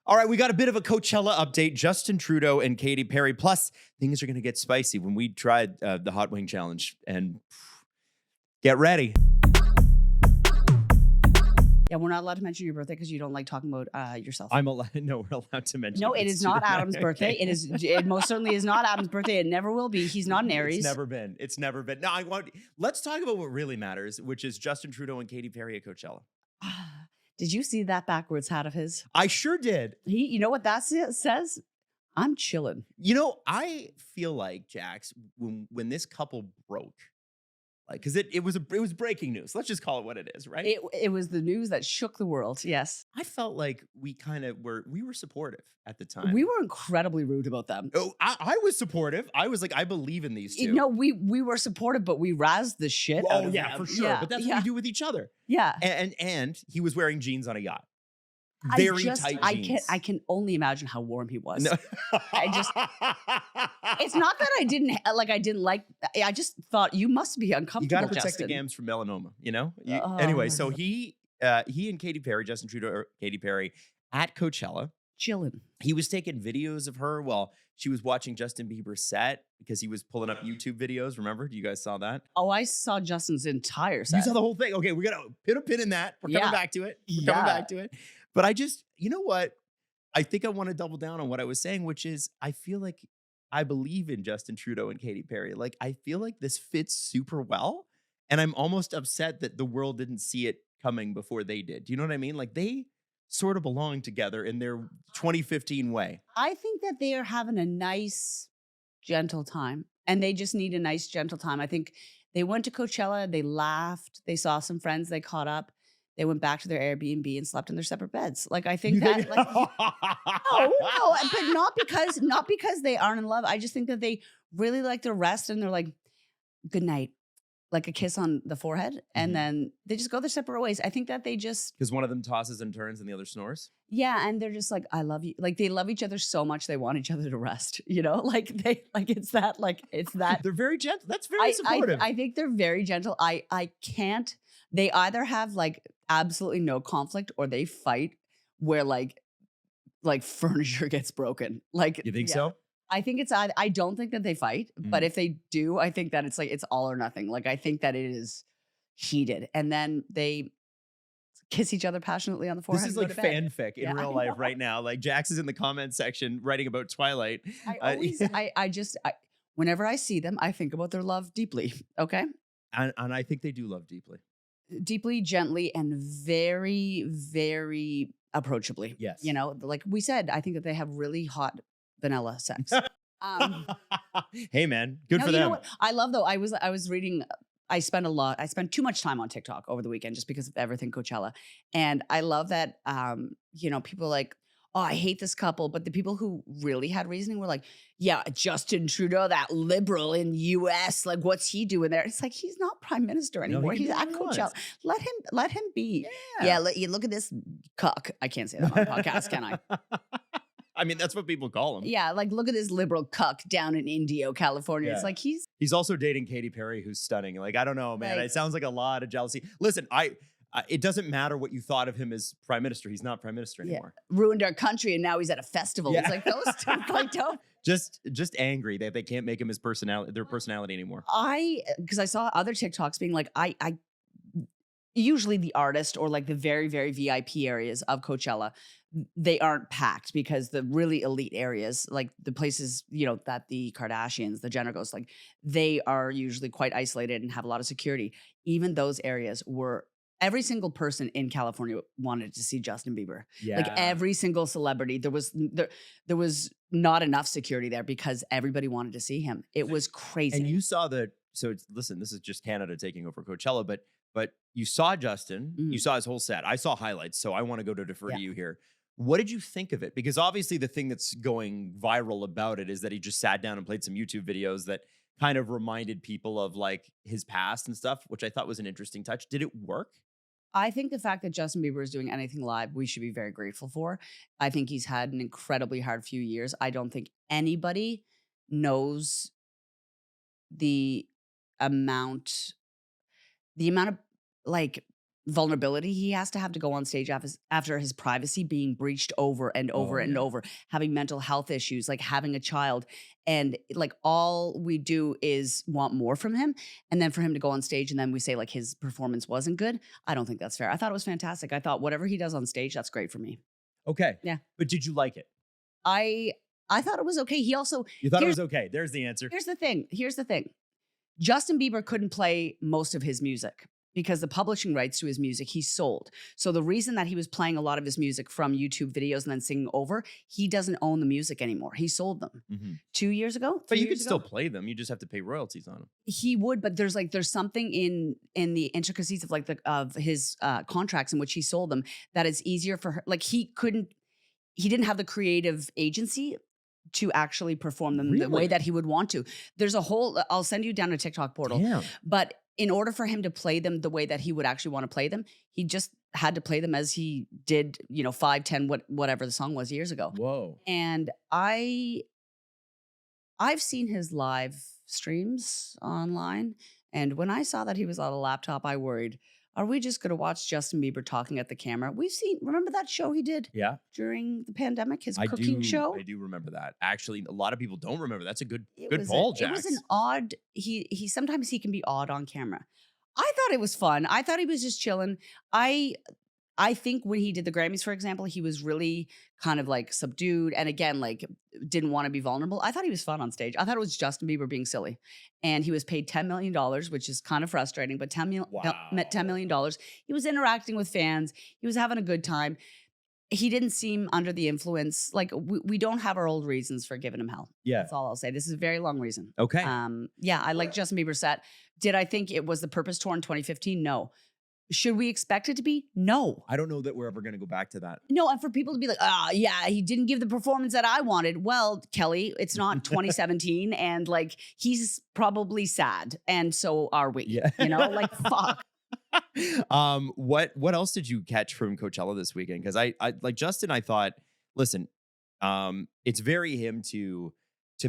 All right, we got a bit of a Coachella update. Justin Trudeau and Katy Perry. Plus, things are going to get spicy when we tried the Hot Wing Challenge. And get ready. Yeah, we're not allowed to mention your birthday because you don't like talking about yourself. No, we're allowed to mention. No, it is not Adam's birthday. Okay. It most certainly is not Adam's birthday. It never will be. He's not an Aries. It's never been. No, let's talk about what really matters, which is Justin Trudeau and Katy Perry at Coachella. Did you see that backwards hat of his? I sure did. You know what that says? I'm chilling. You know, I feel like, Jax, when this couple broke, like, because it was breaking news. Let's just call it what it is, right? It was the news that shook the world. Yes. I felt like we were supportive at the time. We were incredibly rude about them. Oh, I was supportive. I was like, I believe in these two. No, we were supportive, but we razzed the shit out of yeah, them. for sure. But that's what we do with each other. Yeah. And he was wearing jeans on a yacht. Tight jeans. I can only imagine how warm he was. No. It's not that I didn't like. I just thought you must be uncomfortable. You got to protect Justin. the gams from melanoma. You know. Anyway, so he and Katy Perry, Justin Trudeau, or Katy Perry, at Coachella, chilling. He was taking videos of her while she was watching Justin Bieber's set because he was pulling up YouTube videos. Remember? You guys saw that? Oh, I saw Justin's entire set. You saw the whole thing. Okay, we got to put a pin in that. We're coming back to it. Coming back to it. But I just, you know what? I think I want to double down on what I was saying, which is I feel like I believe in Justin Trudeau and Katy Perry. Like, I feel like this fits super well. And I'm almost upset that the world didn't see it coming before they did. Do you know what I mean? Like, they sort of belong together in their 2015 way. I think that they are having a nice, gentle time. And they just need a nice, gentle time. I think they went to Coachella. They laughed. They saw some friends. They caught up. They went back to their Airbnb and slept in their separate beds. Like, I think that, like, no, but not because they aren't in love. I just think that they really like their rest and they're like, good night, like a kiss on the forehead. And then they just go their separate ways. I think that they just. Because one of them tosses and turns and the other snores. Yeah. And they're just like, I love you. Like, they love each other so much. They want each other to rest, you know, it's that. They're very gentle. That's very supportive. I think they're very gentle. I can't. They either have like absolutely no conflict or they fight where like furniture gets broken. Like, you think so? I think it's I don't think that they fight, but if they do, I think that it's like it's all or nothing. Like, I think that it is heated, and then they kiss each other passionately on the forehead. This is like fanfic in real life right now. Like, Jax is in the comment section writing about Twilight. Whenever I see them, I think about their love deeply. Okay. And I think they do love deeply. Deeply, gently, and very, very approachable. Yes. You know, like we said, I think that they have really hot vanilla sex. Hey, man, good for you them. Know what? I love though. I was reading. I spent too much time on TikTok over the weekend just because of everything Coachella, and I love that. People are like, oh, I hate this couple, but the people who really had reasoning were like, yeah, Justin Trudeau, that liberal in U.S., like, what's he doing there? It's like, he's not prime minister anymore. He's at Coachella. Let him be. Yeah. Look at this cuck. I can't say that on a podcast, can I? I mean, that's what people call him. Yeah, like, look at this liberal cuck down in Indio, California. Yeah. It's like he's also dating Katy Perry, who's stunning. Like, I don't know, man. It sounds like a lot of jealousy. Listen, it doesn't matter what you thought of him as prime minister. He's not prime minister anymore. Ruined our country, and now he's at a festival. Yeah. It's like those two, like, don't. Just angry that they can't make him their personality anymore. Because I saw other TikToks being like, I usually the artist or like the very, very VIP areas of Coachella, they aren't packed because the really elite areas, like the places, that the Kardashians, the Jenner goes, like, they are usually quite isolated and have a lot of security. Even those areas were. Every single person in California wanted to see Justin Bieber. Yeah. Like, every single celebrity. There was not enough security there because everybody wanted to see him. It was crazy. And you saw listen, this is just Canada taking over Coachella, but you saw Justin, you saw his whole set. I saw highlights, so I want to go to defer to you here. What did you think of it? Because obviously the thing that's going viral about it is that he just sat down and played some YouTube videos that kind of reminded people of like his past and stuff, which I thought was an interesting touch. Did it work? I think the fact that Justin Bieber is doing anything live, we should be very grateful for. I think he's had an incredibly hard few years. I don't think anybody knows the amount of like vulnerability he has to have to go on stage after his privacy being breached over and over and over, having mental health issues, like having a child. And like all we do is want more from him. And then for him to go on stage and then we say like his performance wasn't good. I don't think that's fair. I thought it was fantastic. I thought whatever he does on stage, that's great for me. Okay. Yeah. But did you like it? I thought it was okay. He also You thought it was okay. There's the answer. Here's the thing. Justin Bieber couldn't play most of his music because the publishing rights to his music he sold. So the reason that he was playing a lot of his music from YouTube videos and then singing over, he doesn't own the music anymore. He sold them 2 years ago. But you could still play them. You just have to pay royalties on them. He would, but there's something in the intricacies of like of his contracts in which he sold them that it's easier for her. Like he didn't have the creative agency to actually perform them the way that he would want to. There's a whole, I'll send you down a TikTok portal. Damn. But in order for him to play them the way that he would actually want to play them, he just had to play them as he did, 5, 10, whatever the song was years ago. Whoa. And I've seen his live streams online. And when I saw that he was on a laptop, I worried, are we just going to watch Justin Bieber talking at the camera? Remember that show he did during the pandemic, his cooking show? I do remember that. Actually, a lot of people don't remember. That's a good poll, Jax. It was an odd, sometimes he can be odd on camera. I thought it was fun. I thought he was just chilling. I think when he did the Grammys, for example, he was really kind of like subdued and again, like didn't want to be vulnerable. I thought he was fun on stage. I thought it was Justin Bieber being silly. And he was paid $10 million, which is kind of frustrating, but $10 million. He was interacting with fans. He was having a good time. He didn't seem under the influence. Like we don't have our old reasons for giving him hell. Yeah. That's all I'll say. This is a very long reason. Okay. I like Justin Bieber's set. Did I think it was the Purpose Tour in 2015? No. Should we expect it to be? No. I don't know that we're ever going to go back to that. No, and for people to be like, he didn't give the performance that I wanted. Well, Kelly, it's not 2017 and like he's probably sad and so are we. Yeah. Like fuck. What else did you catch from Coachella this weekend? Because I like Justin, I thought, listen, it's very him to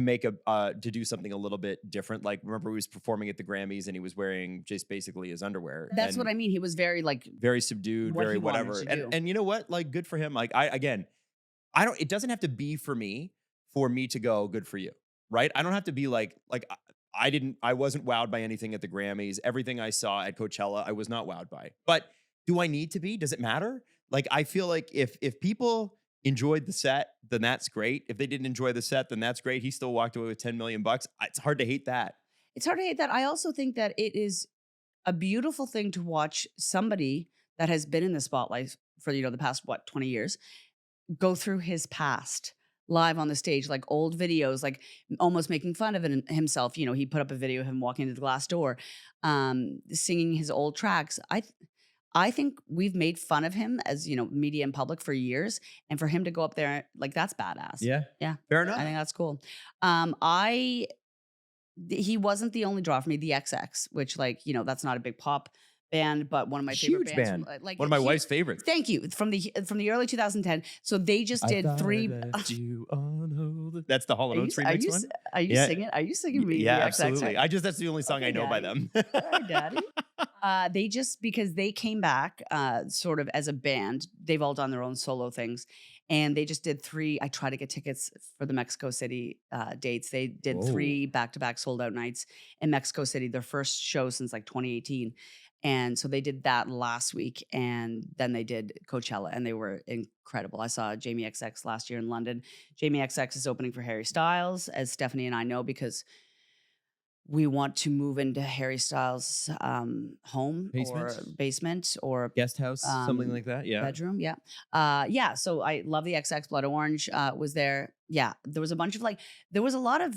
make to do something a little bit different. Like, remember he was performing at the Grammys and he was wearing just basically his underwear. That's what I mean. He was very very subdued, very whatever. And you know what? Like, good for him. Like it doesn't have to be for me to go, good for you. Right? I don't have to be like I wasn't wowed by anything at the Grammys. Everything I saw at Coachella, I was not wowed by. But do I need to be? Does it matter? Like, I feel like if people enjoyed the set, then that's great. If they didn't enjoy the set, then that's great. He still walked away with $10 million. It's hard to hate that. It's hard to hate that. I also think that it is a beautiful thing to watch somebody that has been in the spotlight for, the past, 20 years, go through his past live on the stage, like old videos, like almost making fun of it himself. He put up a video of him walking into the glass door, singing his old tracks. I think we've made fun of him as, media and public for years. And for him to go up there, like, that's badass. Yeah. Yeah. Fair enough. I think that's cool. He wasn't the only draw for me, the XX, which that's not a big pop band, but one of my favorite Huge bands. Band. One of my wife's favorites. Thank you. From the early 2010. So they just did three. That's the Hall & Oates remix one? Are you singing? Are you singing me? Yeah, the absolutely. XX? That's the only song I know by them. Sorry, Daddy. Because they came back sort of as a band. They've all done their own solo things. And they just did 3. I tried to get tickets for the Mexico City dates. They did 3 back-to-back sold-out nights in Mexico City, their first show since like 2018. And so they did that last week. And then they did Coachella, and they were incredible. I saw Jamie XX last year in London. Jamie XX is opening for Harry Styles, as Stephanie and I know, because we want to move into Harry Styles' home or basement or guest house, something like that. Yeah, bedroom. Yeah, So I love the XX. Blood Orange was there. Yeah, there was a bunch of there was a lot of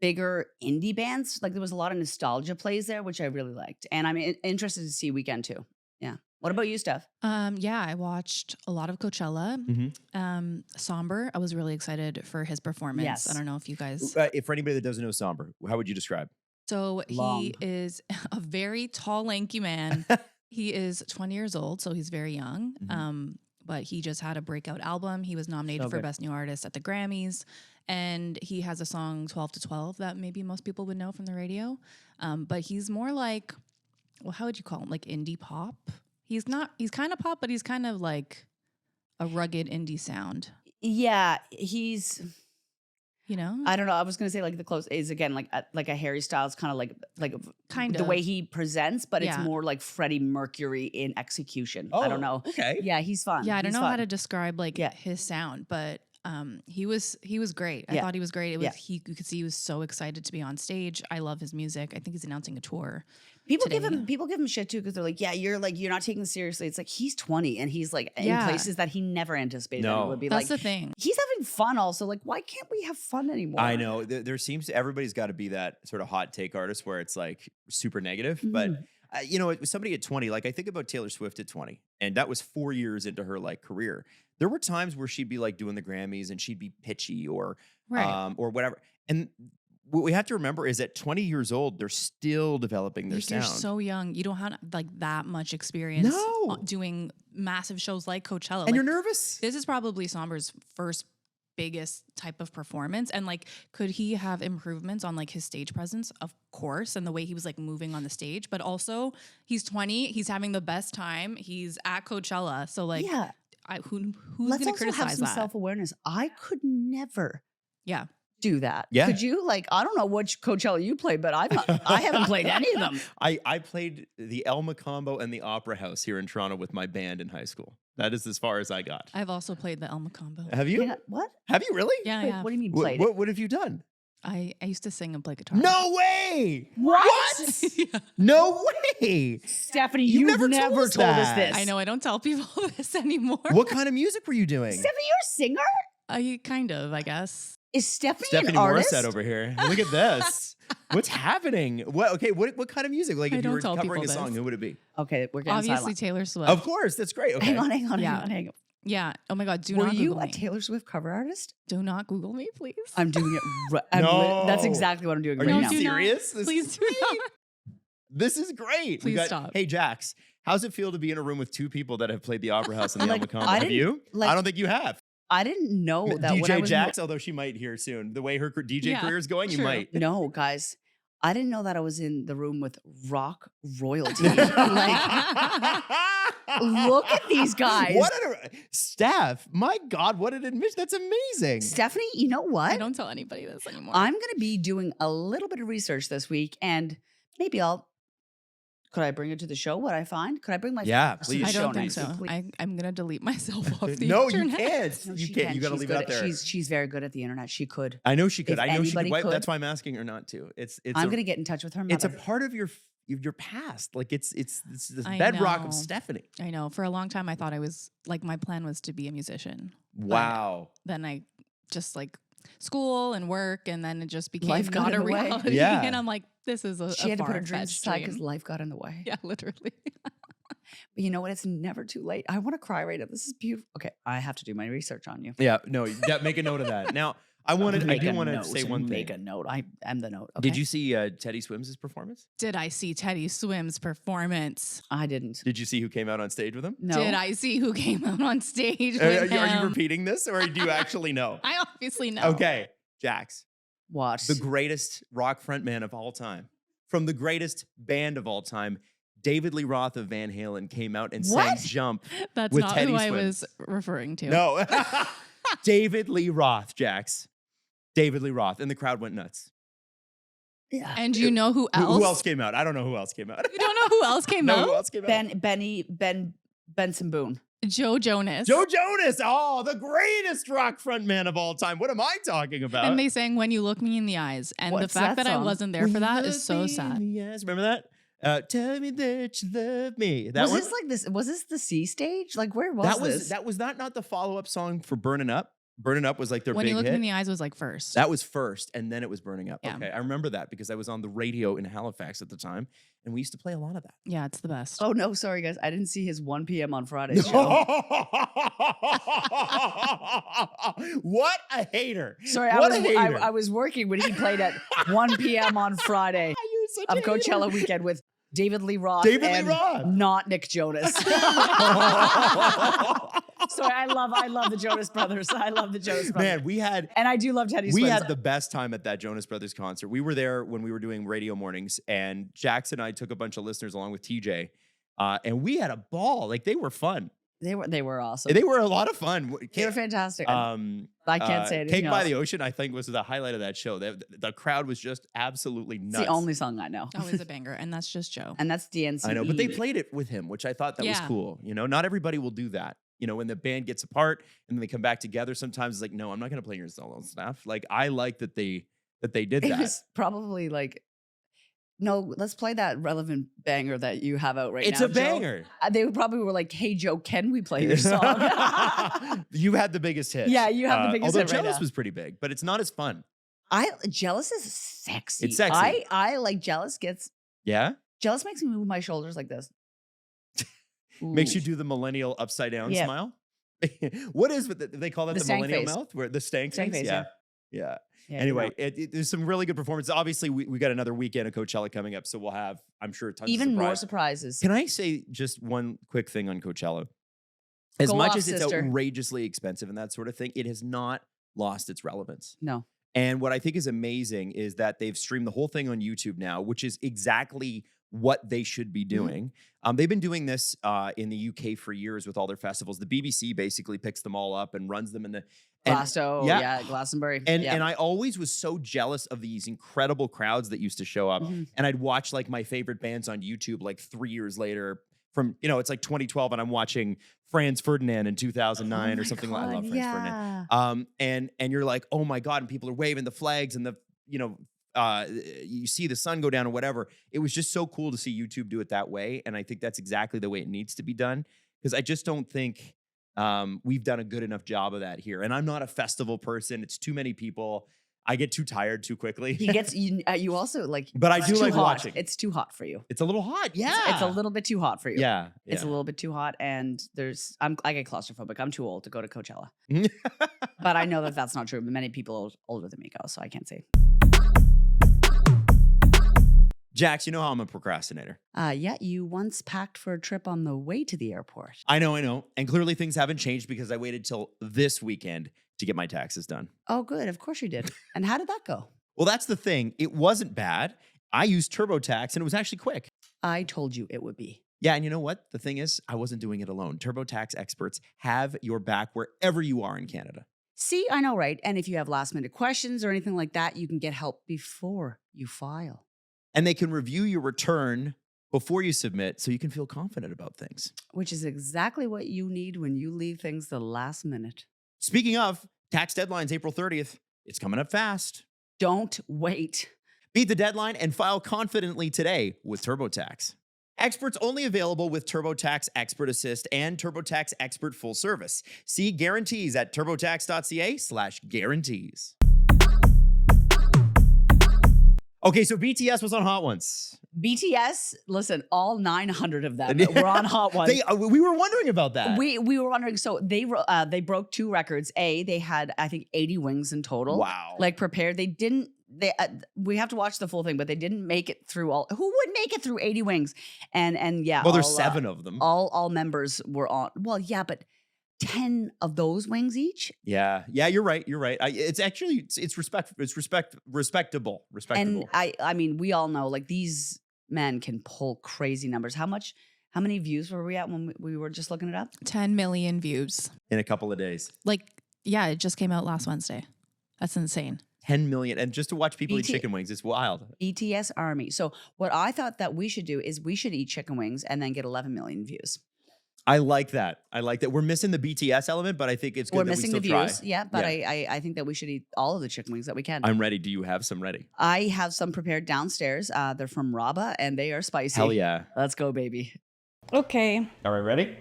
bigger indie bands. Like there was a lot of nostalgia plays there, which I really liked, and I'm interested to see Weekend too. Yeah. What about you, Steph? I watched a lot of Coachella. Mm-hmm. Somber, I was really excited for his performance. Yes. I don't know if you guys... for anybody that doesn't know Somber, how would you describe? So Long. He is a very tall, lanky man. He is 20 years old, so he's very young. Mm-hmm. But he just had a breakout album. He was nominated for Best New Artist at the Grammys. And he has a song, 12 to 12, that maybe most people would know from the radio. But he's more like, well, how would you call him? Like indie pop? He's kind of pop, but he's kind of like a rugged indie sound. Yeah, he's. You know, I don't know. I was gonna say like the close is again like a Harry Styles kind of like kind the of way he presents, but it's Yeah. more like Freddie Mercury in execution. Oh, I don't know. Okay. Yeah, he's fun. Yeah, I don't He's know how fun. to describe like Yeah. his sound, but he was great. I Yeah. thought he was great. It was Yeah. you could see he was so excited to be on stage. I love his music. I think he's announcing a tour. People today. give him shit too because they're like, yeah, you're not taking this seriously. It's like he's 20 and he's like in Yeah. places that he never anticipated No. it would be. That's Like the thing. he's having fun also. Like why can't we have fun anymore? I know there seems everybody's got to be that sort of hot take artist where it's like super negative, but you know, somebody at 20, like I think about Taylor Swift at 20, and that was 4 years into her like career. There were times where she'd be like doing the Grammys and she'd be pitchy or whatever. And what we have to remember is at 20 years old, they're still developing their Like, sound. you're so young. You don't have like that much experience No. doing massive shows like Coachella. and Like, you're nervous. this is probably Somber's first biggest type of performance, and like could he have improvements on like his stage presence? Of course, and the way he was like moving on the stage, but also he's 20, he's having the best time, he's at Coachella, so like yeah. who's Let's gonna also have criticize some that? self-awareness. I could never Yeah, do that. Yeah. Could you? Like, I don't know which Coachella you played, but I haven't played any of them. I played the El Macombo and the Opera House here in Toronto with my band in high school. That is as far as I got. I've also played the Elma combo. Have you? Yeah, what? Have you really? Yeah, Wait, yeah. what do you mean What, played? what have you done? I used to sing and play guitar. No way! What? Yeah. No way! Stephanie, You've you've never told us told us that. this. I know I don't tell people this anymore. What kind of music were you doing? Stephanie, you're a singer? I kind of, I guess. Is Stephanie Stephanie an artist? Morissette over here. Look at this. What's happening? What? Okay, what kind of music? Like I if you don't were tell covering a people song, this. who would it be? Okay, we're getting Obviously silent. Taylor Swift. Of course, that's great. Okay. Hang on, hang Yeah. on. Yeah. Oh my God. Do Were not you Google a me. Taylor Swift cover artist? Do not Google me, please. I'm doing it. No. That's exactly what I'm doing Are right you now. do not. serious? This Please is do not. great. This is great. Please stop. Hey, Jax, how's it feel to be in a room with two people that have played the Opera House and the Like, El Macombo? I Have didn't- you? like- I don't think you have. I didn't know that when I DJ was Jax, although she might hear soon. The way her DJ Yeah, career is going, you true. might. No, guys. I didn't know that I was in the room with rock royalty. Like, look at these guys. What Steph, my God, what an admission. That's amazing. Stephanie, you know what? I don't tell anybody this anymore. I'm going to be doing a little bit of research this week and maybe could I bring it to the show? What I find? Could I bring my Yeah, to the please. I show don't think next so. week? I'm gonna delete myself off the No, internet. you can't. No, You she can't. can. You got to She's leave good it up at- there. She's very good at the internet. She could. I know she could. If I know she could. anybody could- That's why I'm asking her not to. It's I'm a, going to get in touch with her it's a mother. part of your past. Like it's the I bedrock know. of Stephanie. I know. For a long time, I thought I was like my plan was to be a musician. Wow. Then I just like school and work, and then it just became Life got not a in the way. reality. Yeah. And I'm like, this is a She had to put her far-fetched dreams aside because dream. life got in the way. Yeah, literally. But you know what? It's never too late. I want to cry right now. This is beautiful. Okay, I have to do my research on you. Yeah. No. Make a note of that. Now, I do want to say one thing. Make a note. I am the note. Okay? Did you see Teddy Swims' performance? Did I see Teddy Swim's performance? I didn't. Did you see who came out on stage with him? No. Did I see who came out on stage Are with you him? repeating this, or do you actually know? I obviously know. Okay, Jax, What? the greatest rock frontman of all time, from the greatest band of all time, David Lee Roth of Van Halen came out and sang What? "Jump." That's with not Teddy who I Swims. was referring to. No, David Lee Roth, Jax. David Lee Roth, and the crowd went nuts. Yeah. And you know who else? Who else came out? I don't know who else came out. You don't know who else came No, out? who else came out? Benson Boone. Joe Jonas. Joe Jonas. Oh, the greatest rock frontman of all time. What am I talking about? And they sang "When You Look Me in the Eyes," and What's the fact that that I song? wasn't there for that is so sad. Yes, remember that? Tell me that you love me. That was one? this like this? Was this the C stage? Like where was this? That was not the follow-up song for Burning Up. Burning Up was like their When big You Look hit. Me in the Eyes was like first. That was first, and then it was Burning Up. Yeah. Okay, I remember that because I was on the radio in Halifax at the time, and we used to play a lot of that. Yeah, it's the best. Oh no, sorry guys, I didn't see his 1 p.m. on Friday show. What a hater! Sorry, What a hater. I was working when he played at 1 p.m. on Friday You're such of a hater. Coachella weekend with David Lee Roth David Lee and Roth. not Nick Jonas. Sorry, I love the Jonas Brothers. I love the Jonas Brothers. Man, we had And I do love Teddy we Swims. had the best time at that Jonas Brothers concert. We were there when we were doing radio mornings, and Jax and I took a bunch of listeners along with TJ And we had a ball. Like they were fun. They were awesome. They were a lot of fun. They were fantastic. I can't say anything Cake else. by the Ocean, I think, was the highlight of that show. The crowd was just absolutely nuts. It's the only song I know. Always a banger, and that's just Joe. And that's DNC. I know, but they played it with him, which I thought that was cool. You know, not everybody will do that. You know, when the band gets apart and then they come back together, sometimes it's like, no, I'm not going to play your solo stuff. Like, I like that they did It that. was probably like, no, let's play that relevant banger that you have out right now. It's a Joe. banger. They probably were like, hey, Joe, can we play your song? You had the biggest hit. Yeah, you have the biggest although hit right Jealous now. was pretty big, but it's not as fun. Jealous is sexy. It's sexy. I like Jealous Yeah? Jealous makes me move my shoulders like this. Makes you Ooh. do the millennial upside down Yeah. smile? What is it? They call that The the stank millennial face. mouth? Where the stank Stank face? face, Yeah. yeah. Yeah. Yeah, Anyway, you know. there's some really good performances. Obviously, we got another weekend of Coachella coming up, so we'll have, I'm sure, tons Even of more surprises. surprises. Can I say just one quick thing on Coachella? As Go much off, as it's sister. outrageously expensive and that sort of thing, it has not lost its relevance. No. And what I think is amazing is that they've streamed the whole thing on YouTube now, which is exactly what they should be doing. They've been doing this in the UK for years with all their festivals. The BBC basically picks them all up and runs them in the Glasto, yeah. yeah, Glastonbury. and yeah. I always was so jealous of these incredible crowds that used to show up. Mhm. And I'd watch like my favorite bands on YouTube like 3 years later from, you know, it's like 2012 and I'm watching Franz Ferdinand in 2009 or something like that. I love Franz Ferdinand. Yeah. And you're like, oh my God, and people are waving the flags and the, you know, you see the sun go down or whatever. It was just so cool to see YouTube do it that way. And I think that's exactly the way it needs to be done. Because I just don't think we've done a good enough job of that here. And I'm not a festival person. It's too many people. I get too tired too quickly. He gets you also like, But I it's do too like hot. watching. It's too hot for you. It's a little hot. Yeah. It's a little bit too hot for you. Yeah. It's a little bit too hot, and I get claustrophobic. I'm too old to go to Coachella, little. but I know that that's not true. But many people older than me go, so I can't say. Jax, you know how I'm a procrastinator. Yeah, you once packed for a trip on the way to the airport. I know. And clearly things haven't changed because I waited till this weekend to get my taxes done. Oh, good. Of course you did. And how did that go? Well, that's the thing. It wasn't bad. I used TurboTax and it was actually quick. I told you it would be. Yeah, and you know what? The thing is, I wasn't doing it alone. TurboTax experts have your back wherever you are in Canada. See, I know, right? And if you have last minute questions or anything like that, you can get help before you file. And they can review your return before you submit so you can feel confident about things. Which is exactly what you need when you leave things the last minute. Speaking of, tax deadline's April 30th. It's coming up fast. Don't wait. Beat the deadline and file confidently today with TurboTax. Experts only available with TurboTax Expert Assist and TurboTax Expert Full Service. See guarantees at turbotax.ca/guarantees. Okay, so BTS was on Hot Ones. BTS, listen, all 900 of them were on Hot Ones. We were wondering about that. We were wondering. So they broke 2 records. They had, I think, 80 wings in total. Wow. Like prepared. They didn't. We have to watch the full thing, but they didn't make it through all. Who would make it through 80 wings? And yeah. Well, there's 7 of them. All members were on. Well, yeah, but 10 of those wings each. Yeah, you're right. It's actually respectable. And I mean, we all know like these men can pull crazy numbers. How many views were we at when we were just looking it up? 10 million views. In a couple of days. Like, yeah, it just came out last Wednesday. That's insane. 10 million. And just to watch people eat chicken wings, it's wild. BTS Army. So what I thought that we should do is we should eat chicken wings and then get 11 million views. I like that. We're missing the BTS element, but I think it's good We're that missing we the still views. try. Yeah, but yeah. I think that we should eat all of the chicken wings that we can. I'm ready. Do you have some ready? I have some prepared downstairs. They're from Raba and they are spicy. Hell yeah. Let's go, baby. Okay, All right, ready?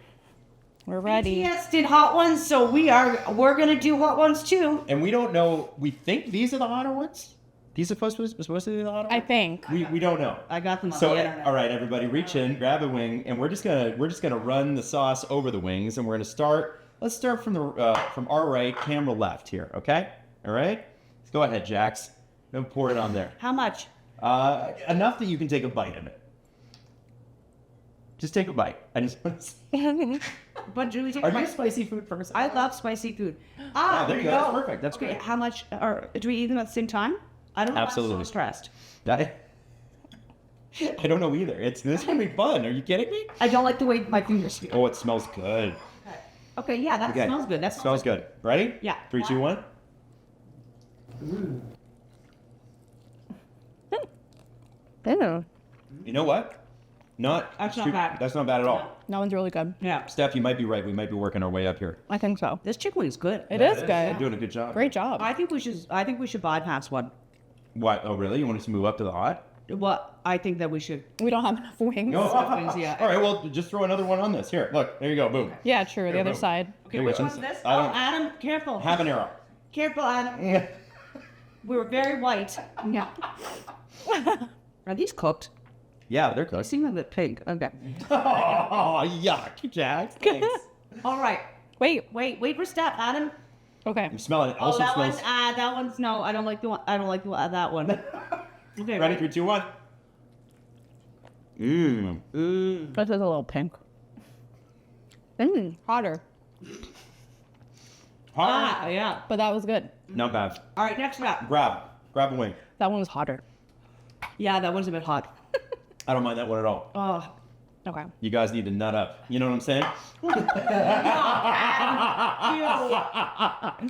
we're ready. BTS did Hot Ones, so we're gonna do Hot Ones too. And we don't know. We think these are the hotter ones. These are supposed to be the hotter I think. We don't know. I got them. So all right, everybody, reach in, grab a wing, and we're just gonna run the sauce over the wings, and we're gonna start. Let's start from from our right, camera left here. Okay. All right. Let's go ahead, Jax. Don't pour it on there. How much? Enough that you can take a bite of it. Just take a bite. I just want to see. But do we take? Are you a spicy food person? I love spicy food. Ah, there you go. That's perfect. That's Okay, great. how much? Or do we eat them at the same time? I don't know. Absolutely. I'm so stressed. I don't know either. This is gonna be fun. Are you kidding me? I don't like the way my fingers feel. Oh, it smells good. Okay, yeah, that Okay. smells good. That Smells good. Ready? Yeah. 3, 2, 1. Ew. You know what? That's not bad. That's not bad at all. That one's really good. Yeah. Steph, you might be right. We might be working our way up here. I think so. This chicken wing's good. It is You're good. doing a good job. Great job. I think we should bypass one. What? Oh, really? You want us to move up to the hot? Well, I think that we should. We don't have enough wings. No. Wings, yeah. All right. Well, just throw another one on this. Here, look. There you go. Boom. Yeah, true. The other boom. side. Okay, Here, which listen. one's this? I Oh, don't- Adam, careful. Habanero. Careful, Adam. We were very white. Yeah. Are these cooked? Yeah, they're They cooked. seem a bit pink. Okay. Oh, yuck, Jack. Thanks. All right. Wait. Wait for Steph, Adam. Okay. You smell it. It Oh, also that smells. one's. That one's no. I don't like the one. I don't like that one. Okay. Ready? 3, 2, 1. Mmm. This is a little pink. Hotter. Hot. Yeah. But that was good. Not bad. All right. Next up. Grab a wing. That one was hotter. Yeah, that one's a bit hot. I don't mind that one at all. Oh. Okay. You guys need to nut up. You know what I'm saying?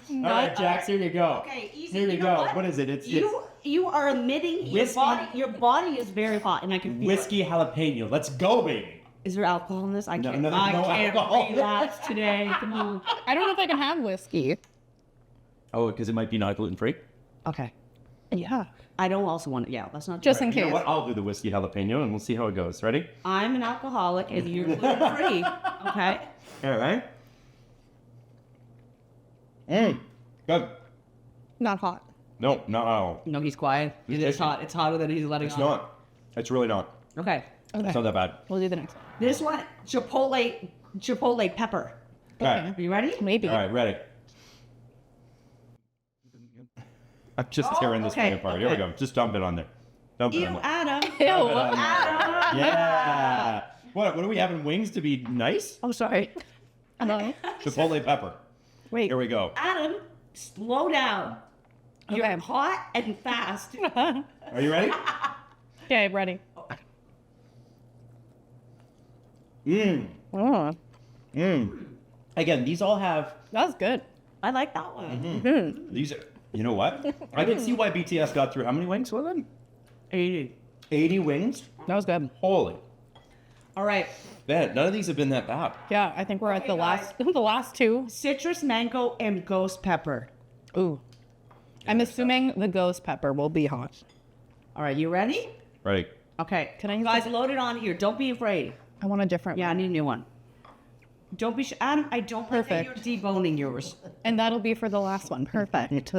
All right, Jax, here you go. Okay, easy. Here you You know go. what? What is it? It's You are admitting your Whiskey. body. Your body is very hot, and I can feel it. whiskey jalapeno. Let's go, baby. Is there alcohol in this? I No, can't. no, there's I no can't alcohol. relax today. I don't know if I can have whiskey. Oh, because it might be not gluten free. Okay. Yeah. I don't also want to. Yeah, let's not. Just in You know case. what? I'll do the whiskey jalapeno, and we'll see how it goes. Ready? I'm an alcoholic, and you're gluten free. Okay. All right. Good. Not hot. No, no, No, he's quiet. It is hot. It's hotter than he's letting it's on. not. It's really not. Okay. Okay. It's not that bad. We'll do the next one. This one, chipotle pepper. Okay. Are you ready? Maybe. All right, ready. I'm just tearing this okay, thing apart. Here we okay. go. Just dump it on there. Dump it Ew, on there. Adam. Ew. Adam. Yeah. What are we having wings to be nice? I'm sorry. No. Chipotle pepper. Wait. Here we go. Adam, slow down. You're Okay. hot and fast. Are you ready? Okay, ready. Mmm. Oh, Mmm. Again, these all have that was good. I like that one. Mm. these are. You know what? I can see why BTS got through. How many wings was it? 80. 80 wings. That was good. Holy. All right. Man, none of these have been that bad. Yeah, I think we're at Okay, the guys. last two. Citrus mango and ghost pepper. Ooh. I'm assuming the ghost pepper will be hot. All right, you ready? Ready? Okay. Can I use Guys, the- load it on here. Don't be afraid. I want a different Yeah, I one. need a new one. Don't be Adam, I don't like that Perfect. you're deboning yours. And that'll be for the last one. Perfect.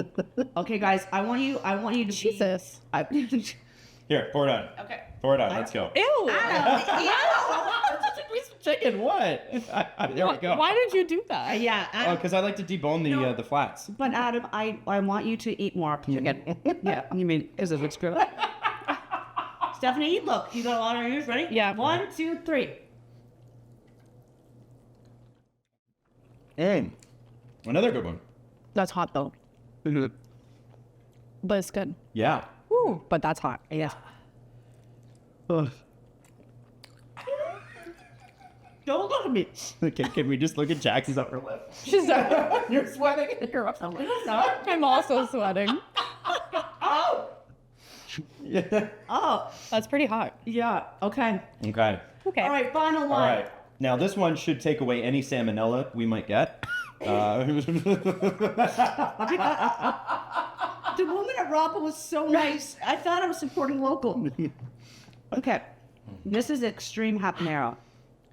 Okay, guys, I want you to Jesus. be. Here, pour it on. Okay. Pour it on. Let's go. Ew. Adam, Just a piece of chicken. What? There we go. Why did you do that? yeah, Oh, Adam, because I like to debone the flats. but Adam, I want you to eat more chicken. Yeah, you mean is it looks good? Stephanie, look, you got a lot on yours. Ready? Yeah. 1, 2, 3. And another good one. That's hot though. But it's good. Yeah. Woo. But that's hot. Yeah. Don't look at me. Okay, can we just look at Jackie's upper lip? She's You're sweating. You're up. I'm also sweating. Oh, Yeah. oh, That's pretty hot. yeah. Okay. Okay. Okay. All right, final one. All right. Now this one should take away any salmonella we might get. The woman at Rapa was so nice. I thought I was supporting local. Okay. This is extreme habanero.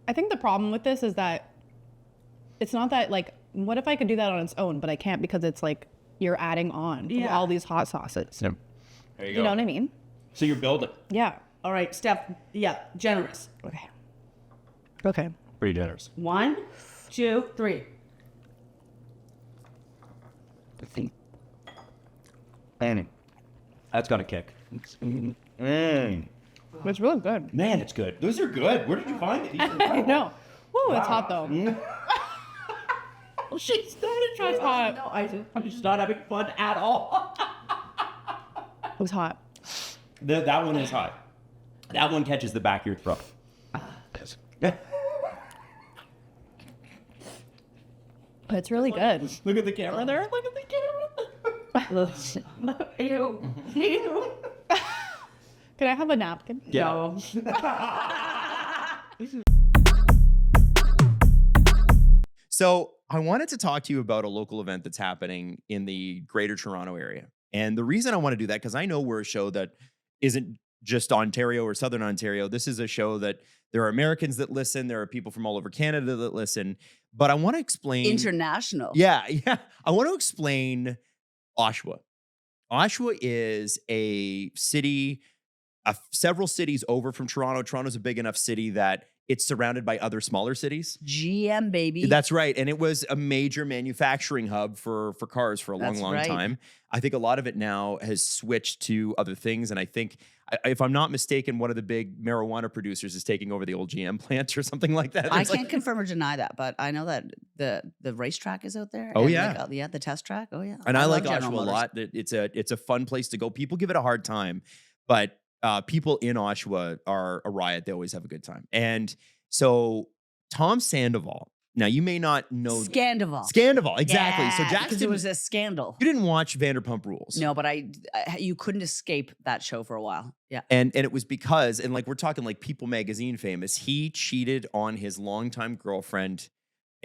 I think the problem with this is that it's not that like, what if I could do that on its own, but I can't because it's like you're adding on Yeah. all these hot sauces. There you go. You know what I mean? So you're building. Yeah. All right, Steph. Yeah, generous. Okay. Okay. Pretty generous. 1, 2, 3. And that's got a kick. Mm. It's really good. Man, it's good. Those are good. Where did you find it? I know. Woo, it's hot though. She started trying It's hot. No, I'm just not having fun at all. It was hot. That one is hot. That one catches the back of your throat. It's really good. Look at the camera there. Look at the camera. Ew. Ew. Can I have a napkin? Yeah. No. So I wanted to talk to you about a local event that's happening in the Greater Toronto area. And the reason I want to do that, because I know we're a show that isn't just Ontario or Southern Ontario. This is a show that there are Americans that listen. There are people from all over Canada that listen. But I want to explain. International. Yeah. I want to explain Oshawa. Oshawa is a city, several cities over from Toronto. Toronto's a big enough city that it's surrounded by other smaller cities. GM, baby. That's right. And it was a major manufacturing hub for cars for a long, long time. I think a lot of it now has switched to other things. And I think, if I'm not mistaken, one of the big marijuana producers is taking over the old GM plant or something like that. I can't confirm or deny that, but I know that the racetrack is out there. Oh, and yeah. Like, the test track. Oh, yeah. And I like love Oshawa General a Motors. lot. It's a fun place to go. People give it a hard time, but people in Oshawa are a riot. They always have a good time. And so Tom Sandoval. Now, you may not know. Scandival. Exactly. Yeah, So Jackson, because it was a scandal. you didn't watch Vanderpump Rules. No, but you couldn't escape that show for a while. Yeah. And it was because, and like we're talking like People Magazine famous, he cheated on his longtime girlfriend,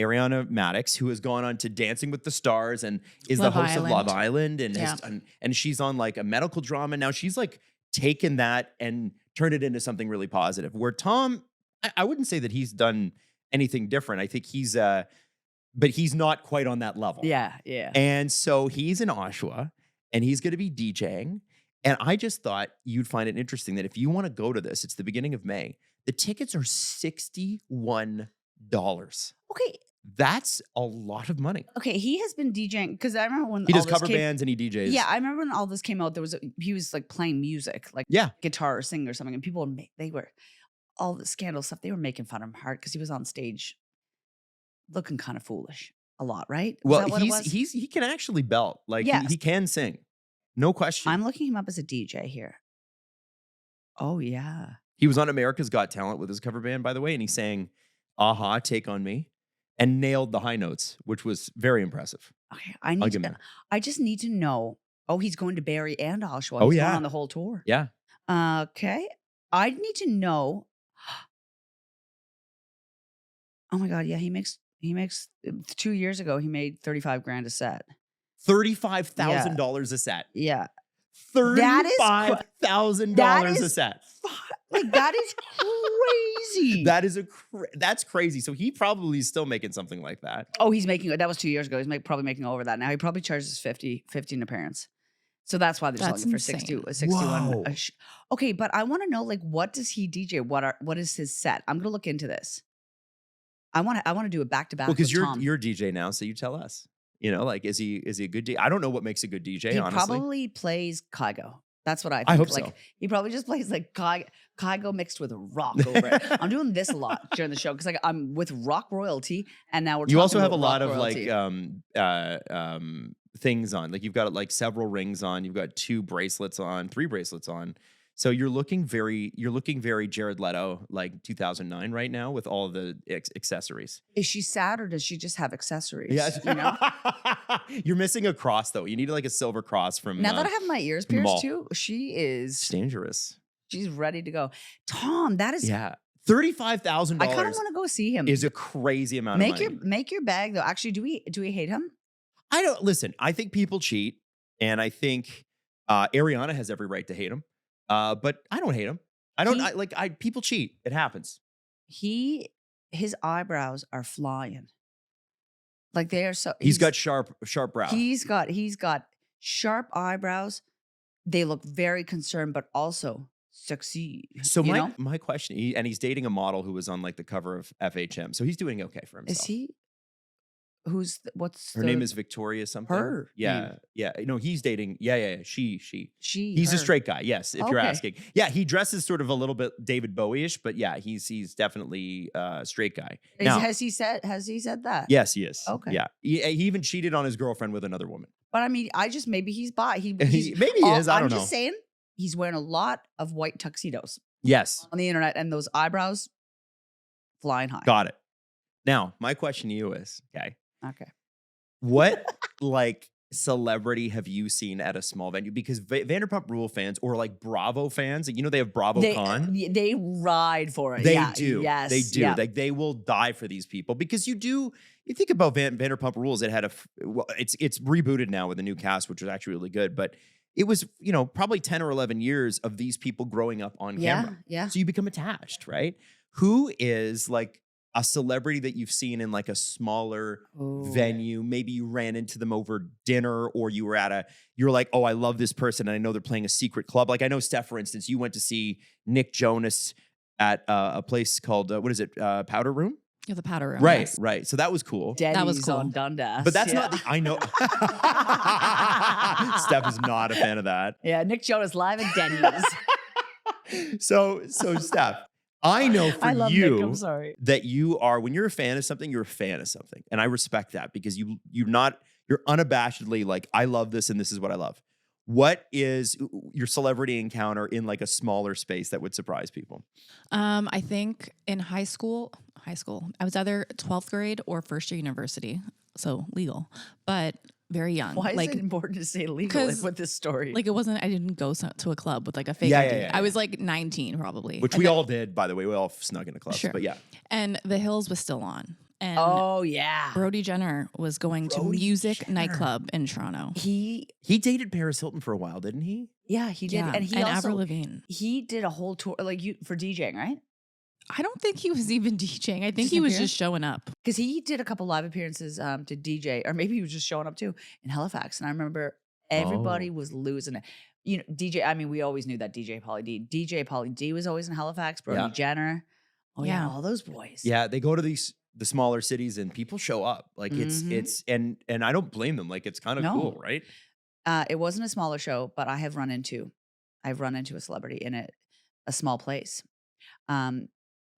Ariana Madix, who has gone on to Dancing with the Stars and is Love the host Island. of Love Island. And, Yeah. and she's on like a medical drama. Now she's like taken that and turned it into something really positive. Where Tom, I wouldn't say that he's done anything different. I think but he's not quite on that level. Yeah. And so he's in Oshawa and he's going to be DJing. And I just thought you'd find it interesting that if you want to go to this, it's the beginning of May. The tickets are $61. Okay. That's a lot of money. Okay. He has been DJing because I remember when He does all this cover bands and he DJs. Yeah, I remember when all this came out. He was like playing music, like guitar or singing or something, and people would all the scandal stuff. They were making fun of him hard because he was on stage looking kind of foolish a lot, right? Is Well, that what it was? he can actually belt. Like Yes. he can sing. No question. I'm looking him up as a DJ here. Oh yeah. He was on America's Got Talent with his cover band, by the way, and he sang Aha, Take on Me, and nailed the high notes, which was very impressive. Okay, I'll give him that. I just need to know. Oh, he's going to Barrie and Oshawa. Oh, He's yeah. going on the whole tour. Yeah. Okay. I need to know. Oh my God. Yeah, he makes 2 years ago, he made 35 grand a set. $35,000 a set. Yeah. $35,000 a set. Like, that is crazy. That's crazy. So he probably is still making something like that. Oh, that was 2 years ago. He's probably making over that now. He probably charges 50 an appearance. So that's why they're selling it for insane. 61. Whoa. Okay, but I want to know, like, what does he DJ? What is his set? I'm gonna look into this. I want to do it back to back. Well, because with Tom. you're a DJ now, so you tell us. You know, like, is he a good DJ? I don't know what makes a good DJ, He honestly. probably plays Kygo. That's what I think. I hope like, so. He probably just plays like Kygo mixed with rock over it. I'm doing this a lot during the show because like I'm with rock royalty, and now we're. You also talking have a about lot rock of royalty. like things on. Like you've got like several rings on. You've got 3 bracelets on. So you're looking very Jared Leto, like 2009 right now with all of the accessories. Is she sad or does she just have accessories? Yes. You know? You're missing a cross though. You need like a silver cross from. Now that I have my ears from the mall. pierced too, It's dangerous. she's ready to go. Tom, that is. Yeah, $35,000. I kind of want to go see him. Is a crazy amount of money. Make your bag though. Actually, do we hate him? I don't listen. I think people cheat, and I think Ariana has every right to hate him. But I don't hate him. People cheat. It happens. His eyebrows are flying. Like they are so. He's got sharp brow. He's got sharp eyebrows. They look very concerned, but also sexy. So you know? my question, he's dating a model who was on like the cover of FHM. So he's doing okay for himself. Is he? What's Her name is Victoria something. Her Yeah. name. Yeah. No, he's dating. Yeah. She. He's her. a straight guy. Yes. If you're Okay. asking. Yeah. He dresses sort of a little bit David Bowie-ish, but yeah, he's definitely a straight guy. Now, Has he said that? yes, he is. Okay. Yeah. He even cheated on his girlfriend with another woman. But I mean, maybe he's bi. Maybe he is. I don't know. I'm just saying he's wearing a lot of white tuxedos. Yes. on the internet, and those eyebrows flying high. Got it. Now, my question to you is, okay, Okay. what like celebrity have you seen at a small venue? Because Vanderpump Rule fans or like Bravo fans, you know, they have BravoCon. They ride for it. They yeah. do. Yes. They do. Yeah. Like they will die for these people because you think about Vanderpump Rules. It had it's rebooted now with a new cast, which was actually really good. But it was, you know, probably 10 or 11 years of these people growing up on camera. Yeah. So you become attached, right? Who is like a celebrity that you've seen in like a smaller venue? Maybe you ran into them over dinner, or you were you're like, oh, I love this person, and I know they're playing a secret club. Like I know, Steph, for instance, you went to see Nick Jonas at a place called what is it, Powder Room? Yeah, the Powder Room. Right, yes. right. So that was cool. Denny's was cool. on Dundas. But that's not. I know. Steph is not a fan of that. Yeah, Nick Jonas live at Denny's. So Steph, I know for I love you Nick. I'm sorry. that you are, when you're a fan of something, you're a fan of something. And I respect that because you're unabashedly like, I love this and this is what I love. What is your celebrity encounter in like a smaller space that would surprise people? I think in high school, I was either 12th grade or first year university. So legal, but very young. Why is like, it important to say legal 'cause, with this story? Like I didn't go to a club with like a fake Yeah, ID. yeah, yeah, I yeah. was like 19 probably. Which we all did, by the way. We all snuck into clubs. Sure. But yeah. And The Hills was still on. And oh yeah. Brody Jenner was going to Brody Music Jenner. nightclub in Toronto. He dated Paris Hilton for a while, didn't he? yeah, he did. Yeah, And he and also Avril Lavigne. he did a whole tour like for DJing, right? I don't think he was even DJing. I think Just he was appear? just showing up. Because he did a couple live appearances to DJ, or maybe he was just showing up too in Halifax. And I remember everybody Oh. was losing it. You know, DJ, I mean, we always knew that DJ Pauly D was always in Halifax, Brody Yeah. Jenner. Oh yeah, Yeah. all those boys. Yeah, they go to the smaller cities and people show up. Like Mhm. it's and I don't blame them. Like it's kind of No. cool, right? It wasn't a smaller show, but I've run into a celebrity in a small place.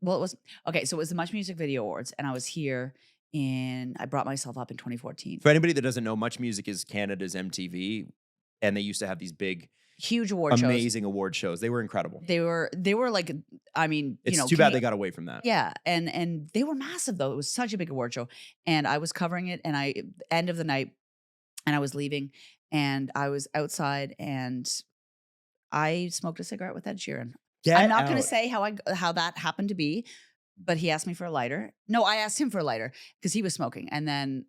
Well, it was okay. So it was the Much Music Video Awards, and I was here I brought myself up in 2014. For anybody that doesn't know, Much Music is Canada's MTV, and they used to have these big, Huge award shows. amazing award shows. They were incredible. They were like, I mean, It's you know, too bad they got away from that. Yeah, and they were massive though. It was such a big award show, and I was covering it. And end of the night, and I was leaving, and I was outside, and I smoked a cigarette with Ed Sheeran. I'm not going to say how that happened to be, but he asked me for a lighter. No, I asked him for a lighter because he was smoking, and then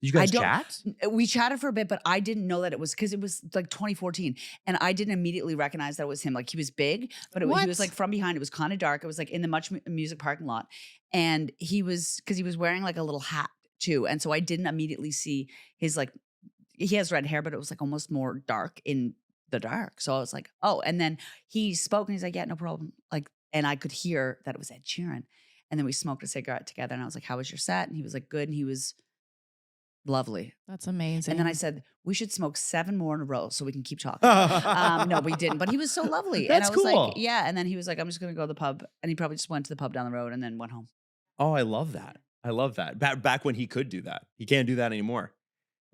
Did you guys don't- chat? we chatted for a bit, but I didn't know that it was because it was like 2014, and I didn't immediately recognize that it was him. Like he was big, but he was What? like from behind. It was kind of dark. It was like in the Much Music parking lot, and he was wearing like a little hat too, and so I didn't immediately see his like he has red hair, but it was like almost more dark in the dark. So I was like, oh, and then he spoke and he's like, yeah, no problem. Like, and I could hear that it was Ed Sheeran, and then we smoked a cigarette together, and I was like, how was your set? And he was like, good, and he was lovely. That's amazing. And then I said, we should smoke 7 more in a row so we can keep talking. No, we didn't. But he was so lovely. That's and I was cool. like, yeah. And then he was like, I'm just going to go to the pub. And he probably just went to the pub down the road and then went home. Oh, I love that. I love that. Back when he could do that. He can't do that anymore,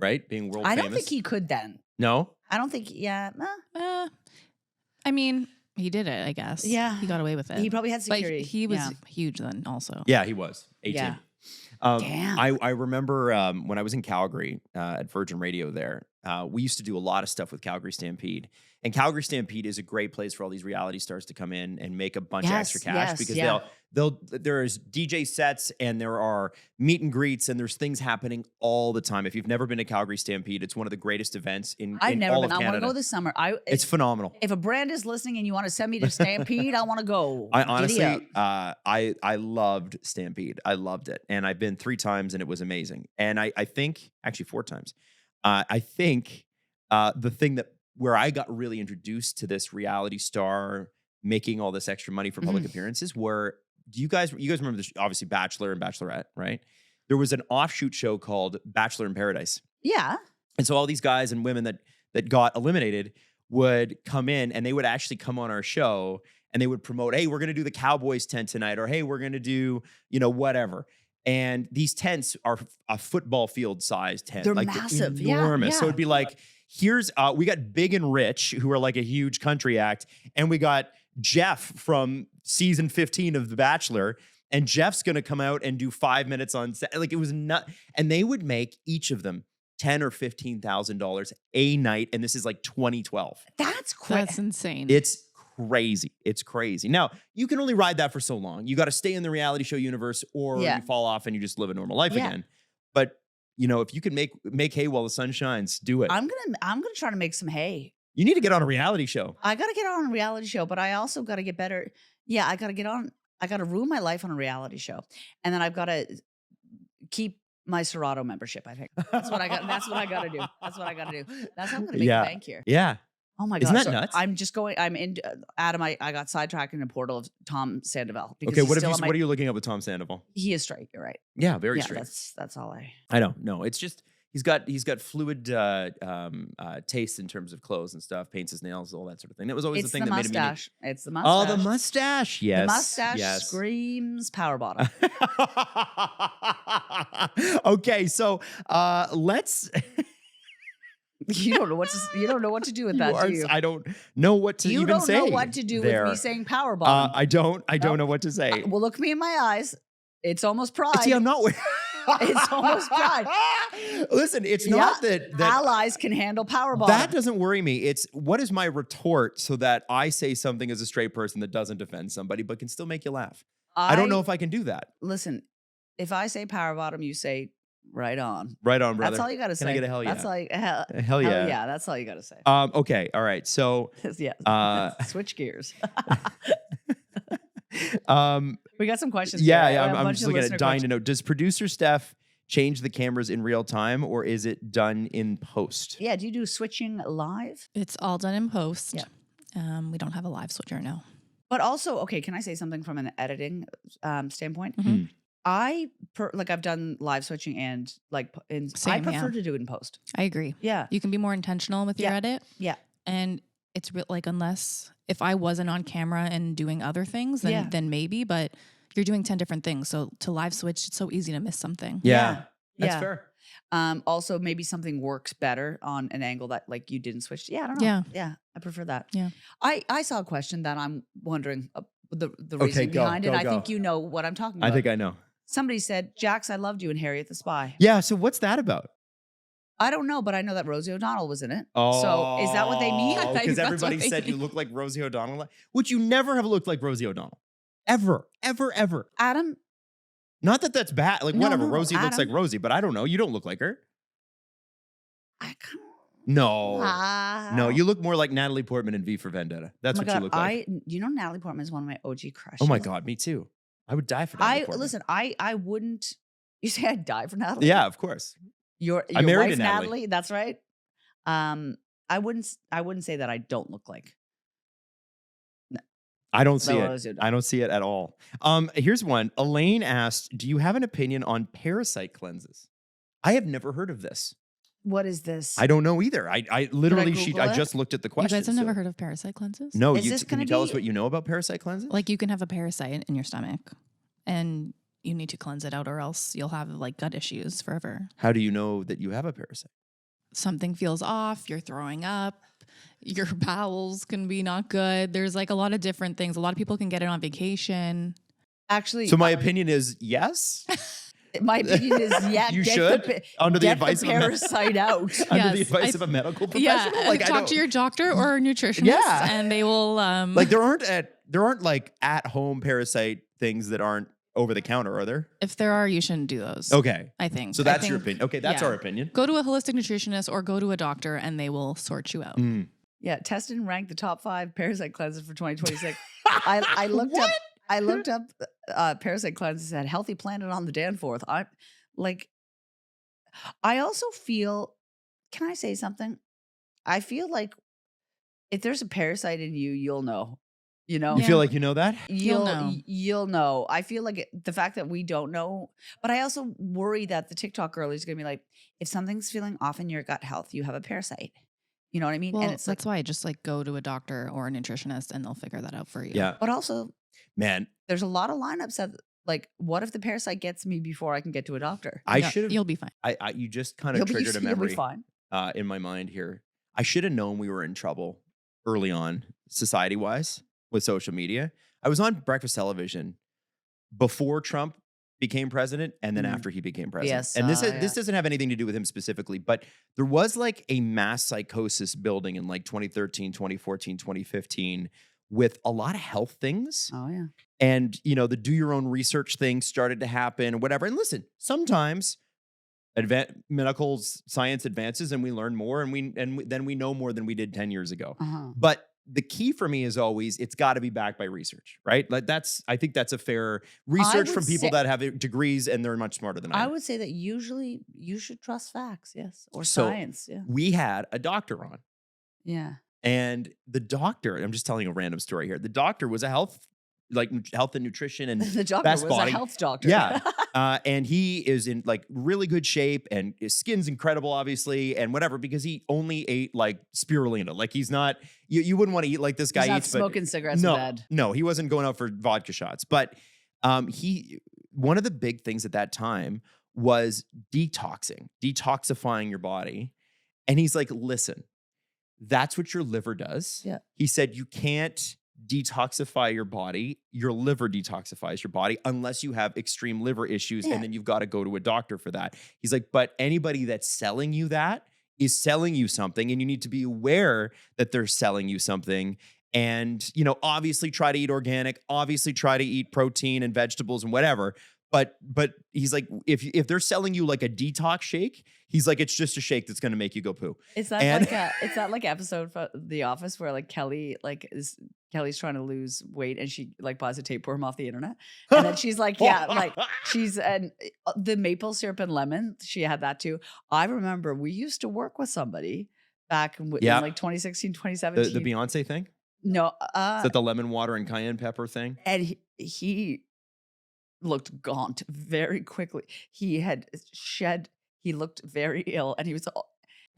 right? Being world I famous. don't think he could then. No? I don't think, yeah. I mean, he did it, I guess. Yeah. He got away with it. He probably had but security. he was Yeah. huge then also. Yeah, he was. 18. Yeah. Damn. I remember when I was in Calgary at Virgin Radio there, we used to do a lot of stuff with Calgary Stampede. And Calgary Stampede is a great place for all these reality stars to come in and make a bunch of extra cash because there's DJ sets and there are meet and greets and there's things happening all the time. If you've never been to Calgary Stampede, it's one of the greatest events in I've in never all been. of I Canada. want to go this summer. It's phenomenal. If a brand is listening and you want to send me to Stampede, I want to go. I Giddy honestly, up. I loved Stampede. I loved it. And I've been 3 times and it was amazing. And I think, actually 4 times, I think the thing where I got really introduced to this reality star making all this extra money for public appearances were, you guys remember this, obviously Bachelor and Bachelorette, right? There was an offshoot show called Bachelor in Paradise. Yeah. And so all these guys and women that got eliminated would come in and they would actually come on our show and they would promote, hey, we're going to do the Cowboys tent tonight, or hey, we're going to do, whatever. And these tents are a football field sized tent. They're like massive. Yeah, enormous. So yeah. it'd be like, here's, we got Big and Rich, who are like a huge country act, and we got Jeff from season 15 of The Bachelor, and Jeff's going to come out and do 5 minutes on set. Like, it was not, and they would make each of them $10,000 or $15,000 a night, and this is like 2012. That's crazy. That's insane. It's crazy. It's crazy. Now, you can only ride that for so long. You got to stay in the reality show universe, or you fall off and you just live a normal life again. But you know, if you can make hay while the sun shines, do it. I'm gonna try to make some hay. You need to get on a reality show. I gotta get on a reality show, but I also gotta get better. Yeah, I gotta ruin my life on a reality show, and then I've got to keep my Serato membership. I think that's what I got. That's what I gotta do. That's what I gotta do. That's how I'm gonna make a bank here. Yeah. Oh my Isn't god! that nuts? I'm just going. I'm in. Adam, I got sidetracked in a portal of Tom Sandoval. Okay, what are you looking at with Tom Sandoval? He is straight. You're right. Yeah, very straight. That's all I. I don't know. It's just he's got fluid taste in terms of clothes and stuff. Paints his nails, all that sort of thing. That was always the thing that made him unique. It's the mustache. Oh, the mustache. Yes. The mustache screams power bottom. Okay, so let's. You don't know what to do with that, do you? I don't know what to even say. You don't know what to do with me saying power bottom. I don't know what to say. Well, look me in my eyes. It's almost pride. See, I'm not. It's almost pride. Listen, it's not that allies can handle power bottom. That doesn't worry me. It's what is my retort so that I say something as a straight person that doesn't offend somebody but can still make you laugh. I don't know if I can do that. Listen, if I say power bottom, you say right on. Right on, brother. That's all you got to say. Can I get a hell yeah? That's like hell yeah. Hell yeah, that's all you got to say. Okay, all right. So switch gears. Um, we got some questions. Yeah, I'm just looking at dying to know. Does producer Steph change the cameras in real time, or is it done in post? Yeah, do you do switching live? It's all done in post. Yeah. We don't have a live switcher, no. But also, okay, can I say something from an editing standpoint? Mm-hmm. I've done live switching and I prefer to do it in post. I agree. Yeah. You can be more intentional with your edit. Yeah. And it's unless if I wasn't on camera and doing other things, then maybe, but you're doing 10 different things. So to live switch, it's so easy to miss something. Yeah. That's fair. Also, maybe something works better on an angle that like you didn't switch. Yeah, I don't know. Yeah, I prefer that. Yeah. I saw a question that I'm wondering the reason behind it. I think you know what I'm talking about. I think I know. Somebody said, Jax, I loved you in Harriet the Spy. Yeah, so what's that about? I don't know, but I know that Rosie O'Donnell was in it. Oh, so is that what they mean? Because everybody said you look like Rosie O'Donnell, which you never have looked like Rosie O'Donnell. Ever, ever, ever. Adam? Not that that's bad. Like, whatever. Rosie looks like Rosie, but I don't know. You don't look like her. No. No, you look more like Natalie Portman in V for Vendetta. That's what you look like. You know Natalie Portman is one of my OG crushes. Oh my God, me too. I would die for Natalie Portman. Listen, I wouldn't. You say I'd die for Natalie? Yeah, of course. Your wife, Natalie. That's right. I wouldn't say that I don't look like. I don't see it. I don't see it at all. Here's one. Elaine asked, do you have an opinion on parasite cleanses? I have never heard of this. What is this? I don't know either. I literally, I just looked at the question. You guys have never heard of parasite cleanses? No. Can you tell us what you know about parasite cleanses? Like you can have a parasite in your stomach and you need to cleanse it out or else you'll have like gut issues forever. How do you know that you have a parasite? Something feels off, you're throwing up, your bowels can be not good. There's like a lot of different things. A lot of people can get it on vacation. Actually. So my opinion is yes. My opinion is you should under the advice of a parasite out. Under the advice of a medical professional. Yeah, like talk to your doctor or a nutritionist, and they will. Like there aren't like at home parasite things that aren't over the counter, are there? If there are, you shouldn't do those. Okay, I think so. That's your opinion. Okay, that's our opinion. Go to a holistic nutritionist or go to a doctor, and they will sort you out. Yeah, tested and ranked the top 5 parasite cleanses for 2026. I looked up. I looked up parasite cleanses at Healthy Planet on the Danforth. I also feel, can I say something? I feel like if there's a parasite in you, you'll know. You know? You feel like you know that? You'll know. You'll know. I feel like the fact that we don't know, but I also worry that the TikTok girl is going to be like, if something's feeling off in your gut health, you have a parasite. You know what I mean? Well, and it's that's why I just like go to a doctor or a nutritionist and they'll figure that out for you. Yeah. But also, man, there's a lot of lineups that like, what if the parasite gets me before I can get to a doctor? You'll be fine. You just kind of triggered a memory fine. In my mind here. I should have known we were in trouble early on, society-wise. with social media. I was on breakfast television before Trump became president and then after he became president. Yes, and this yeah. doesn't have anything to do with him specifically, but there was like a mass psychosis building in like 2013, 2014, 2015 with a lot of health things. Oh yeah. And, you know, the do your own research thing started to happen or whatever. And listen, sometimes medical science advances and we learn more and then we know more than we did 10 years ago. But the key for me is always it's got to be backed by research, right? Like I think that's a fair research from people that have degrees and they're much smarter than I I am. would say that usually you should trust facts, yes, or So science. Yeah. we had a doctor on. Yeah. And the doctor, I'm just telling a random story here. The doctor was a health and nutrition and The doctor best was body. a health doctor. Yeah. And he is in like really good shape and his skin's incredible, obviously, and whatever, because he only ate like spirulina. Like he's not, you wouldn't want to eat like this guy He's not eats. smoking cigarettes no, in bed. No, he wasn't going out for vodka shots. But one of the big things at that time was detoxifying your body. And he's like, listen, that's what your liver does. Yeah. He said, you can't detoxify your body. Your liver detoxifies your body unless you have extreme liver issues. Yeah. And then you've got to go to a doctor for that. He's like, but anybody that's selling you that is selling you something. And you need to be aware that they're selling you something. And, you know, obviously try to eat organic, obviously try to eat protein and vegetables and whatever. But he's like, if they're selling you like a detox shake, he's like, it's just a shake that's going to make you go poo. It's that like episode of The Office where like Kelly's trying to lose weight and she like buys a tapeworm off the internet, and then she's like, yeah, like and the maple syrup and lemon, she had that too. I remember we used to work with somebody back in like 2016, 2017. The Beyonce thing? No, Is that the lemon water and cayenne pepper thing? and he looked gaunt very quickly. He had shed. He looked very ill, and he was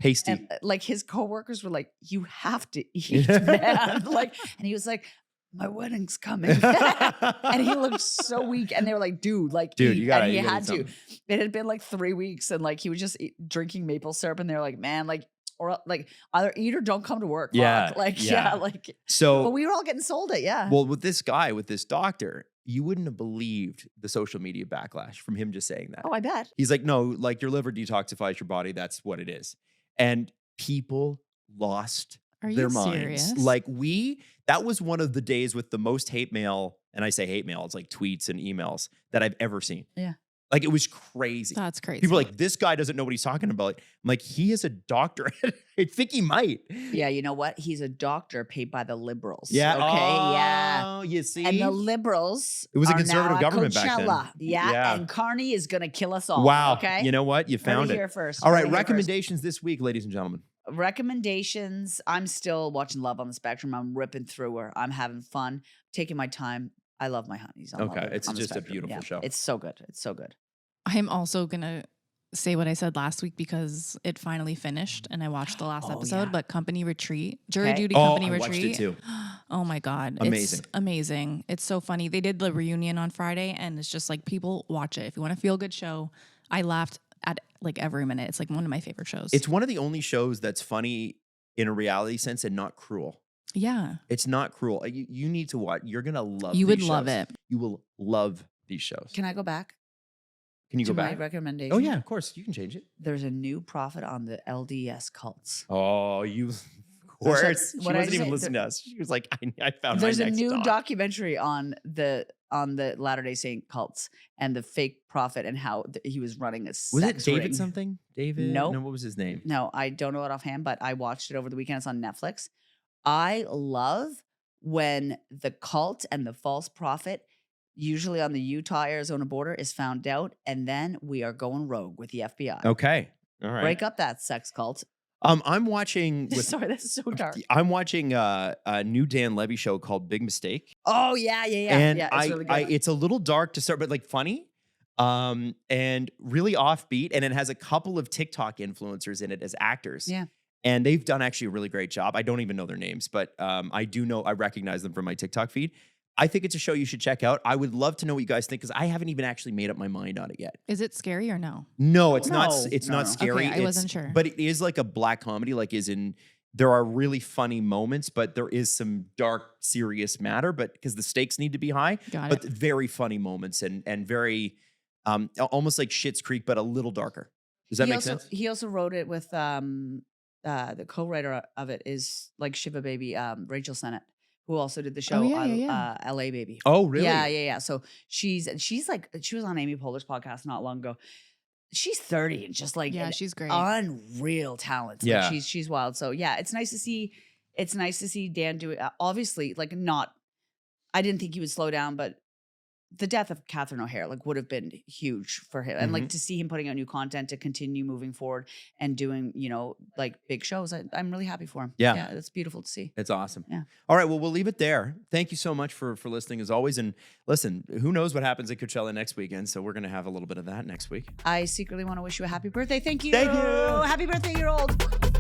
Pasty. and like his coworkers were like, "You have to eat, man!" Like, and he was like, "My wedding's coming," and he looked so weak. And they were like, "Dude, like, Dude, eat." you gotta. And he you gotta had eat to. something. It had been like 3 weeks, and like he was just drinking maple syrup, and they were like, "Man, like." Or like either eat or don't come to work. Yeah, Fuck. Like, yeah. like. So, But we were all getting sold it, yeah. well, with this doctor, you wouldn't have believed the social media backlash from him just saying that. Oh, I bet. He's like, no, like your liver detoxifies your body. That's what it is. And people lost Are their you minds. serious? Like that was one of the days with the most hate mail. And I say hate mail, it's like tweets and emails that I've ever seen. Yeah. Like it was crazy. That's crazy. People are like, this guy doesn't know what he's talking about. I'm like, he is a doctor. I think he might. Yeah, you know what? He's a doctor paid by the liberals. Yeah. Okay. Yeah. Oh, you see? And the liberals. It was a are conservative now at government back then. Coachella. Yeah, Yeah. And Carney is gonna kill us all. Wow. Okay. You know what? You found Heard it. here first. All Heard right. it here first. Recommendations this week, ladies and gentlemen. Recommendations. I'm still watching Love on the Spectrum. I'm ripping through her. I'm having fun, taking my time. I love my honeys. Okay, Love it's on the just a Spectrum. beautiful Yeah, show. It's so good. It's so good. I'm also gonna say what I said last week because it finally finished and I watched the last Oh, episode. yeah. But Company Retreat, Jury Okay. Duty Oh, Company I Retreat. watched it too. Oh my God. Amazing. It's amazing. It's so funny. They did the reunion on Friday and it's just like people watch it. If you want to feel a good show, I laughed at like every minute. It's like one of my favorite shows. It's one of the only shows that's funny in a reality sense and not cruel. yeah. It's not cruel. You need to watch. You're gonna love. You would these love shows. it. You will love these shows. Can I go back Can you to go my back? recommendation? Oh yeah, of course. You can change it. There's a new prophet on the LDS cults. Oh, you. Of That's course. She what I wasn't even said. listening to us. She was like, I found There's my a next new dog. documentary on the Latter-day Saint cults and the fake prophet and how he was running a Was it sex David ring. something? David? Nope. No, what was his name? No, I don't know it offhand, but I watched it over the weekend. It's on Netflix. I love when the cult and the false prophet, usually on the Utah-Arizona border, is found out, and then we are going rogue with the FBI. Okay. All right. Break up that sex cult. I'm watching. Sorry, that's so dark. I'm watching a new Dan Levy show called Big Mistake. Oh yeah. And yeah, it's really good. it's a little dark to start, but like funny, and really offbeat. And it has a couple of TikTok influencers in it as actors. Yeah. And they've done actually a really great job. I don't even know their names, but I do know, I recognize them from my TikTok feed. I think it's a show you should check out. I would love to know what you guys think because I haven't even actually made up my mind on it yet. Is it scary or no? No, it's not. No. It's No, not no. scary. Okay, I wasn't sure. But it is like a black comedy, like is in there are really funny moments, but there is some dark, serious matter, but because the stakes need to be high, Got but it. very funny moments and very almost like Schitt's Creek, but a little darker. Does that he make also, sense? He also wrote it with the co-writer of it is like Shiva Baby, Rachel Sennett, who also did the show LA Baby. Oh, really? Yeah. So she's like, she was on Amy Poehler's podcast not long ago. She's 30 and just like She's great. unreal talent. Yeah. Like she's wild. So yeah, it's nice to see Dan do it. Obviously, like I didn't think he would slow down, but the death of Catherine O'Hare like would have been huge for him. And like to see him putting out new content to continue moving forward and doing, like big shows. I'm really happy for him. Yeah. Yeah. It's beautiful to see. It's awesome. Yeah. All right. Well, we'll leave it there. Thank you so much for listening as always. And listen, who knows what happens at Coachella next weekend? So we're going to have a little bit of that next week. I secretly want to wish you a happy birthday. Thank you. Thank you. Happy birthday, year old.